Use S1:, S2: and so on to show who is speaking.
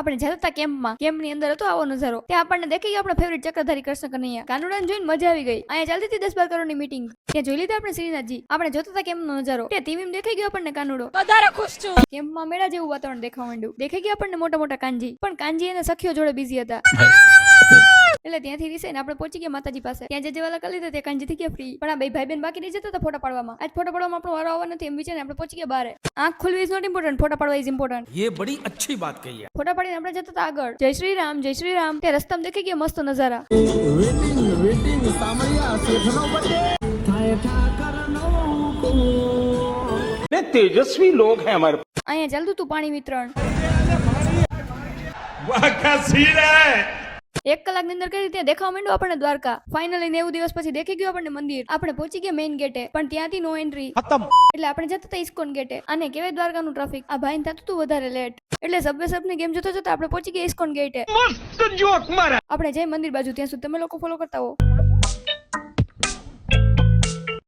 S1: આપણે જતા હતા કેમ્પમાં. કેમ્પની અંદર હતો આવો નજારો. ત્યાં આપણને દેખી ગયો આપણો ફેવરિટ ચક્રધારી કૃષ્ણ કનૈયા. કાનુડાને જોઈને મજા આવી ગઈ. અહીંયા ચાલતી હતી 10-12 કરોડની મીટિંગ. ત્યાં જોઈ લીધા આપણે શ્રીનાથજી. આપણે જોતા હતા કેમ્પનો નજારો. ત્યાં ટીવીમાં દેખાઈ ગયો આપણને કાનુડો.
S2: વધારે ખુશ છું.
S1: કેમ્પમાં મેળા જેવું વાતાવરણ દેખાવા માંડ્યું. દેખાઈ ગયા આપણને મોટા મોટા કાનજી. પણ કાનજી એને સખીઓ જોડે બિઝી હતા. એટલે ત્યાંથી રીસાઈને આપણે પહોંચી ગયા માતાજી પાસે. ત્યાં જે જેવાલા કરી લીધા તે કાનજી થઈ ગયા ફ્રી. પણ આ બે ભાઈ બેન બાકી રહી જતા હતા ફોટા પાડવામાં. આજ ફોટા પાડવામાં આપણો વારો આવવા નથી એમ વિચારીને આપણે પહોંચી ગયા બહાર. આંખ ખુલવી ઇઝ નોટ ઇમ્પોર્ટન્ટ, ફોટા પાડવા ઇઝ ઇમ્પોર્ટન્ટ.
S3: ये बड़ी अच्छी बात कही है.
S1: ફોટા પાડીને આપણે જતા હતા આગળ. જય શ્રી રામ, જય શ્રી રામ. ત્યાં રસ્તામાં દેખાઈ ગયા મસ્ત નજારા.
S4: तेजस्वी लोग हैं हमारे.
S1: અહીંયા ચાલતું હતું પાણી વિતરણ.
S4: वाह क्या सीन है.
S1: 1 કલાકની અંદર કઈ રીતે દેખાવા માંડ્યું આપણને દ્વારકા. ફાઇનલી 90 દિવસ પછી દેખી ગયું આપણને મંદિર. આપણે પહોંચી ગયા મેઇન ગેટે, પણ ત્યાંથી નો એન્ટ્રી. એટલે આપણે જતા હતા ઇસ્કોન ગેટે. અને કેવાય દ્વારકાનું ટ્રાફિક. આ ભાઈને થતું હતું વધારે લેટ. એટલે સબની ગેમ જોતા જોતા આપણે પહોંચી ગયા ઇસ્કોન ગેટે.
S4: मस्त जोक मारा.
S1: આપણે જઈ મંદિર બાજુ. ત્યાં સુધી તમે લોકો ફોલો કરતા હો.